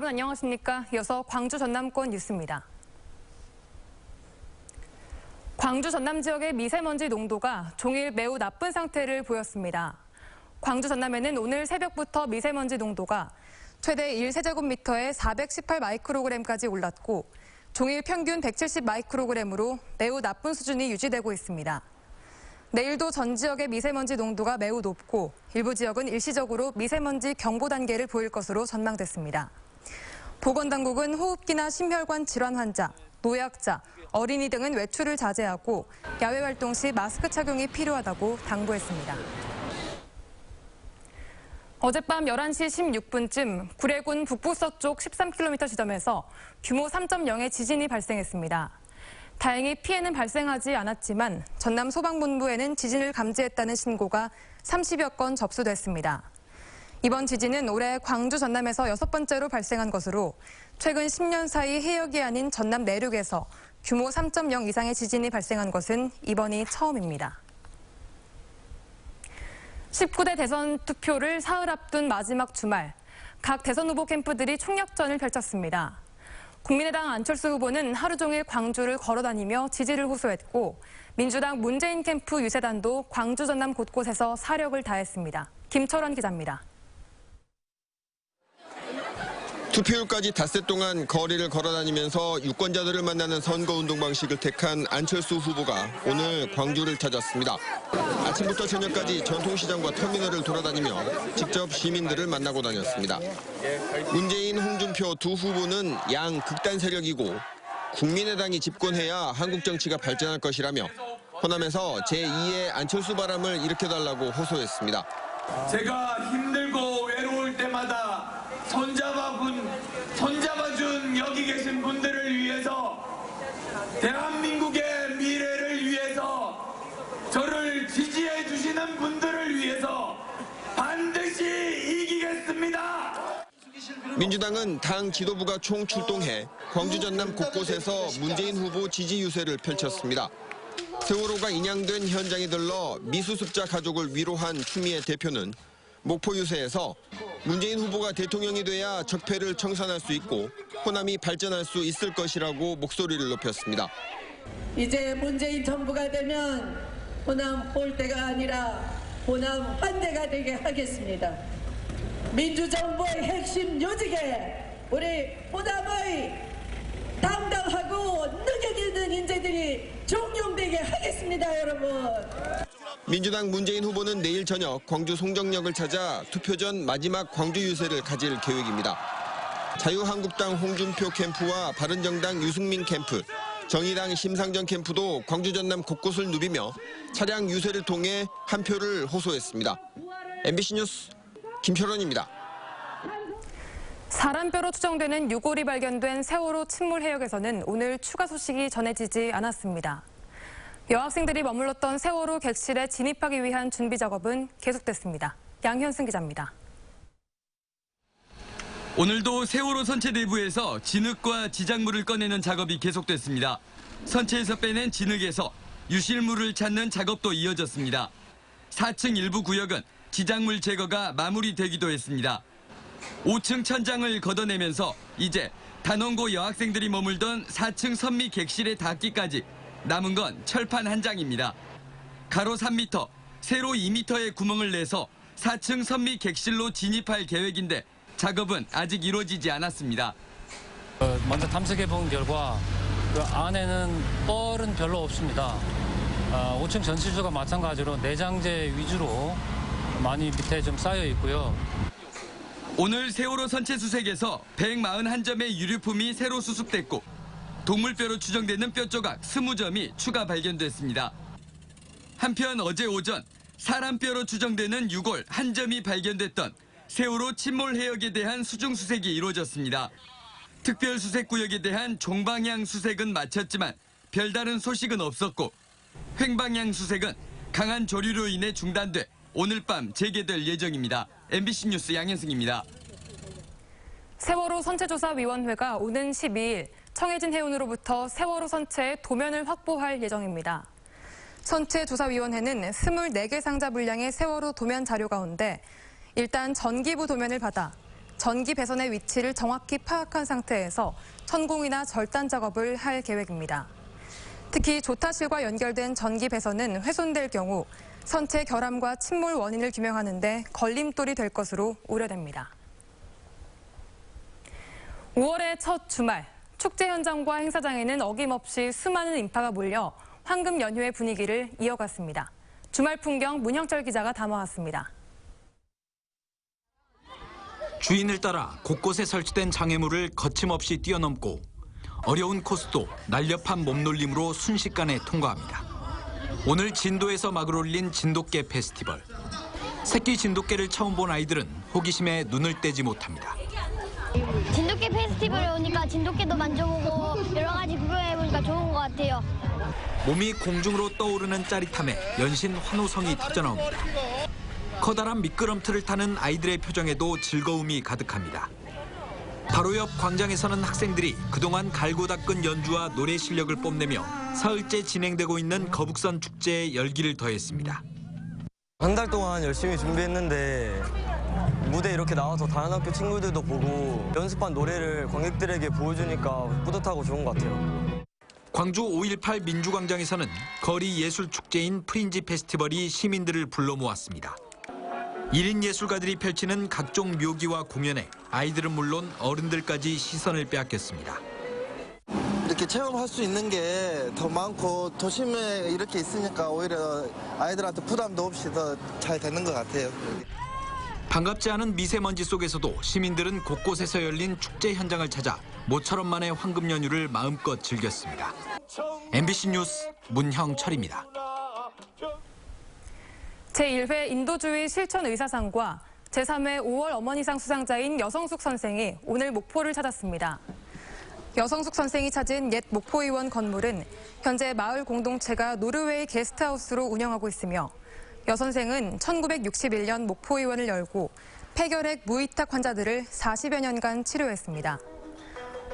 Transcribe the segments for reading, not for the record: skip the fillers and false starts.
여러분 안녕하십니까? 이어서 광주 전남권 뉴스입니다. 광주 전남 지역의 미세먼지 농도가 종일 매우 나쁜 상태를 보였습니다. 광주 전남에는 오늘 새벽부터 미세먼지 농도가 최대 1세제곱미터에 418 마이크로그램까지 올랐고 종일 평균 170 마이크로그램으로 매우 나쁜 수준이 유지되고 있습니다. 내일도 전 지역의 미세먼지 농도가 매우 높고 일부 지역은 일시적으로 미세먼지 경보 단계를 보일 것으로 전망됐습니다. 보건당국은 호흡기나 심혈관 질환 환자, 노약자, 어린이 등은 외출을 자제하고 야외 활동 시 마스크 착용이 필요하다고 당부했습니다. 어젯밤 11시 16분쯤 구례군 북부서쪽 13km 지점에서 규모 3.0의 지진이 발생했습니다. 다행히 피해는 발생하지 않았지만 전남 소방본부에는 지진을 감지했다는 신고가 30여 건 접수됐습니다. 이번 지진은 올해 광주 전남에서 6번째로 발생한 것으로 최근 10년 사이 해역이 아닌 전남 내륙에서 규모 3.0 이상의 지진이 발생한 것은 이번이 처음입니다. 19대 대선 투표를 사흘 앞둔 마지막 주말, 각 대선 후보 캠프들이 총력전을 펼쳤습니다. 국민의당 안철수 후보는 하루 종일 광주를 걸어다니며 지지를 호소했고 민주당 문재인 캠프 유세단도 광주 전남 곳곳에서 사력을 다했습니다. 김철원 기자입니다. 투표율까지 닷새 동안 거리를 걸어다니면서 유권자들을 만나는 선거운동 방식을 택한 안철수 후보가 오늘 광주를 찾았습니다. 아침부터 저녁까지 전통시장과 터미널을 돌아다니며 직접 시민들을 만나고 다녔습니다. 문재인, 홍준표 두 후보는 양 극단 세력이고 국민의당이 집권해야 한국 정치가 발전할 것이라며 호남에서 제2의 안철수 바람을 일으켜달라고 호소했습니다. 제가 힘들고 외로울 때마다 손잡아준 여기 계신 분들을 위해서 대한민국의 미래를 위해서 저를 지지해 주시는 분들을 위해서 반드시 이기겠습니다. 민주당은 당 지도부가 총출동해 광주 전남 곳곳에서 문재인 후보 지지 유세를 펼쳤습니다. 세월호가 인양된 현장에 들러 미수습자 가족을 위로한 추미애 대표는 목포 유세에서 문재인 후보가 대통령이 돼야 적폐를 청산할 수 있고 호남이 발전할 수 있을 것이라고 목소리를 높였습니다. 이제 문재인 정부가 되면 호남 꼴대가 아니라 호남 환대가 되게 하겠습니다. 민주정부의 핵심 요직에 우리 호남의 당당하고 능력 있는 인재들이 종용되게 하겠습니다, 여러분. 민주당 문재인 후보는 내일 저녁 광주 송정역을 찾아 투표 전 마지막 광주 유세를 가질 계획입니다. 자유한국당 홍준표 캠프와 바른정당 유승민 캠프, 정의당 심상정 캠프도 광주 전남 곳곳을 누비며 차량 유세를 통해 한 표를 호소했습니다. MBC 뉴스 김철원입니다. 사람뼈로 추정되는 유골이 발견된 세월호 침몰 해역에서는 오늘 추가 소식이 전해지지 않았습니다. 여학생들이 머물렀던 세월호 객실에 진입하기 위한 준비 작업은 계속됐습니다. 양현승 기자입니다. 오늘도 세월호 선체 내부에서 진흙과 지작물을 꺼내는 작업이 계속됐습니다. 선체에서 빼낸 진흙에서 유실물을 찾는 작업도 이어졌습니다. 4층 일부 구역은 지작물 제거가 마무리되기도 했습니다. 5층 천장을 걷어내면서 이제 단원고 여학생들이 머물던 4층 선미 객실에 닿기까지 남은 건 철판 한 장입니다. 가로 3m, 세로 2m의 구멍을 내서 4층 선미 객실로 진입할 계획인데 작업은 아직 이루어지지 않았습니다. 먼저 탐색해 본 결과 그 안에는 뻘은 별로 없습니다. 5층 전실조가 마찬가지로 내장재 위주로 많이 밑에 좀 쌓여 있고요. 오늘 세월호 선체 수색에서 141점의 유류품이 새로 수습됐고 동물뼈로 추정되는 뼈 조각 20점이 추가 발견됐습니다. 한편 어제 오전 사람뼈로 추정되는 유골 1점이 발견됐던 세월호 침몰 해역에 대한 수중 수색이 이루어졌습니다. 특별 수색구역에 대한 종방향 수색은 마쳤지만 별다른 소식은 없었고 횡방향 수색은 강한 조류로 인해 중단돼 오늘 밤 재개될 예정입니다. MBC 뉴스 양현승입니다. 세월호 선체조사위원회가 오는 12일 청해진 해운으로부터 세월호 선체의 도면을 확보할 예정입니다. 선체조사위원회는 24개 상자 분량의 세월호 도면 자료 가운데 일단 전기부 도면을 받아 전기 배선의 위치를 정확히 파악한 상태에서 천공이나 절단 작업을 할 계획입니다. 특히 조타실과 연결된 전기 배선은 훼손될 경우 선체 결함과 침몰 원인을 규명하는 데 걸림돌이 될 것으로 우려됩니다. 5월의 첫 주말, 축제 현장과 행사장에는 어김없이 수많은 인파가 몰려 황금 연휴의 분위기를 이어갔습니다. 주말 풍경 문형철 기자가 담아왔습니다. 주인을 따라 곳곳에 설치된 장애물을 거침없이 뛰어넘고 어려운 코스도 날렵한 몸놀림으로 순식간에 통과합니다. 오늘 진도에서 막을 올린 진돗개 페스티벌. 새끼 진돗개를 처음 본 아이들은 호기심에 눈을 떼지 못합니다. 진돗개 페스티벌에 오니까 진돗개도 만져보고 여러 가지 구경해보니까 좋은 것 같아요. 몸이 공중으로 떠오르는 짜릿함에 연신 환호성이 터져나옵니다. 커다란 미끄럼틀을 타는 아이들의 표정에도 즐거움이 가득합니다. 바로 옆 광장에서는 학생들이 그동안 갈고 닦은 연주와 노래 실력을 뽐내며 사흘째 진행되고 있는 거북선 축제에 열기를 더했습니다. 한 달 동안 열심히 준비했는데 무대 이렇게 나와서 다른 학교 친구들도 보고 연습한 노래를 관객들에게 보여주니까 뿌듯하고 좋은 것 같아요. 광주 5.18 민주광장에서는 거리 예술 축제인 프린지 페스티벌이 시민들을 불러 모았습니다. 1인 예술가들이 펼치는 각종 묘기와 공연에 아이들은 물론 어른들까지 시선을 빼앗겼습니다. 이렇게 체험할 수 있는 게 더 많고 도심에 이렇게 있으니까 오히려 아이들한테 부담도 없이 더 잘 되는 것 같아요. 반갑지 않은 미세먼지 속에서도 시민들은 곳곳에서 열린 축제 현장을 찾아 모처럼 만의 황금 연휴를 마음껏 즐겼습니다. MBC 뉴스 문형철입니다. 제1회 인도주의 실천의사상과 제3회 5월 어머니상 수상자인 여성숙 선생이 오늘 목포를 찾았습니다. 여성숙 선생이 찾은 옛 목포의원 건물은 현재 마을 공동체가 노르웨이 게스트하우스로 운영하고 있으며 여 선생은 1961년 목포의원을 열고 폐결핵 무위탁 환자들을 40여 년간 치료했습니다.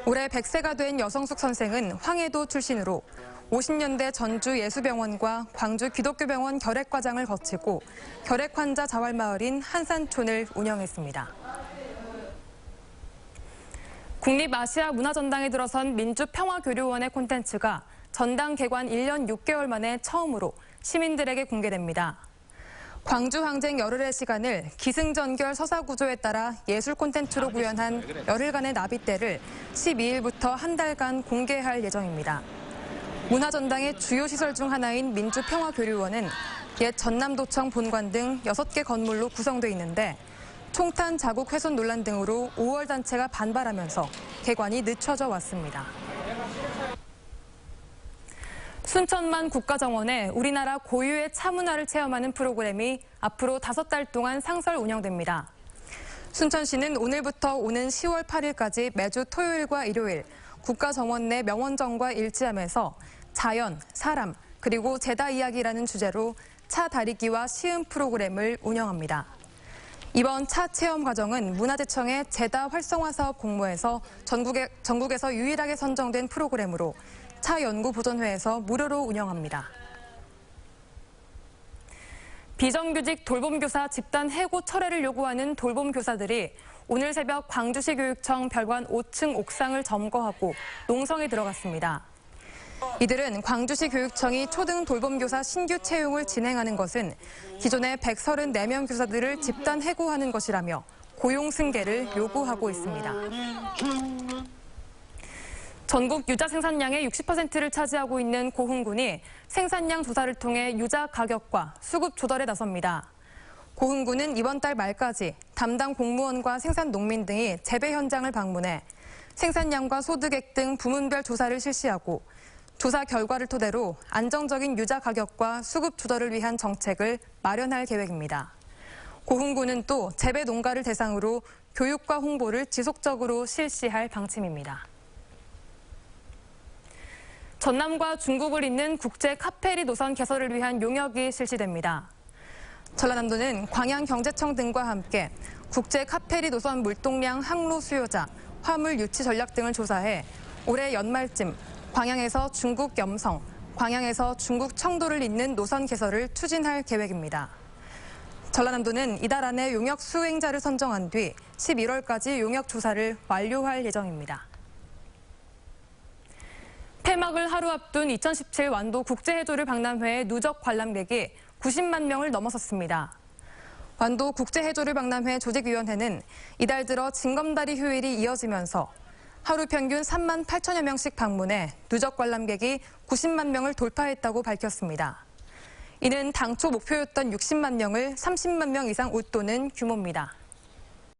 올해 100세가 된 여성숙 선생은 황해도 출신으로 50년대 전주 예수병원과 광주 기독교병원 결핵과장을 거치고 결핵 환자 자활마을인 한산촌을 운영했습니다. 국립아시아문화전당에 들어선 민주평화교류원의 콘텐츠가 전당 개관 1년 6개월 만에 처음으로 시민들에게 공개됩니다. 광주 항쟁 열흘의 시간을 기승전결 서사구조에 따라 예술 콘텐츠로 구현한 열흘간의 나비때를 12일부터 한 달간 공개할 예정입니다. 문화전당의 주요 시설 중 하나인 민주평화교류원은 옛 전남도청 본관 등 6개 건물로 구성돼 있는데 총탄 자국 훼손 논란 등으로 5월 단체가 반발하면서 개관이 늦춰져 왔습니다. 순천만 국가정원에 우리나라 고유의 차문화를 체험하는 프로그램이 앞으로 5달 동안 상설 운영됩니다. 순천시는 오늘부터 오는 10월 8일까지 매주 토요일과 일요일 국가정원 내 명원정과 일지함에서 자연, 사람, 그리고 제다 이야기라는 주제로 차 다리기와 시음 프로그램을 운영합니다. 이번 차 체험 과정은 문화재청의 제다 활성화 사업 공모에서 전국에서 유일하게 선정된 프로그램으로 차 연구 보존회에서 무료로 운영합니다. 비정규직 돌봄교사 집단 해고 철회를 요구하는 돌봄교사들이 오늘 새벽 광주시 교육청 별관 5층 옥상을 점거하고 농성에 들어갔습니다. 이들은 광주시 교육청이 초등 돌봄교사 신규 채용을 진행하는 것은 기존의 134명 교사들을 집단 해고하는 것이라며 고용 승계를 요구하고 있습니다. 전국 유자 생산량의 60%를 차지하고 있는 고흥군이 생산량 조사를 통해 유자 가격과 수급 조달에 나섭니다. 고흥군은 이번 달 말까지 담당 공무원과 생산 농민 등이 재배 현장을 방문해 생산량과 소득액 등 부문별 조사를 실시하고 조사 결과를 토대로 안정적인 유자 가격과 수급 조달을 위한 정책을 마련할 계획입니다. 고흥군은 또 재배 농가를 대상으로 교육과 홍보를 지속적으로 실시할 방침입니다. 전남과 중국을 잇는 국제 카페리 노선 개설을 위한 용역이 실시됩니다. 전라남도는 광양경제청 등과 함께 국제 카페리 노선 물동량 항로 수요자, 화물 유치 전략 등을 조사해 올해 연말쯤 광양에서 중국 염성, 광양에서 중국 청도를 잇는 노선 개설을 추진할 계획입니다. 전라남도는 이달 안에 용역 수행자를 선정한 뒤 11월까지 용역 조사를 완료할 예정입니다. 폐막을 하루 앞둔 2017 완도 국제해조류 박람회의 누적 관람객이 90만 명을 넘어섰습니다. 완도 국제해조류 박람회 조직위원회는 이달 들어 징검다리 휴일이 이어지면서 하루 평균 3만 8천여 명씩 방문해 누적 관람객이 90만 명을 돌파했다고 밝혔습니다. 이는 당초 목표였던 60만 명을 30만 명 이상 웃도는 규모입니다.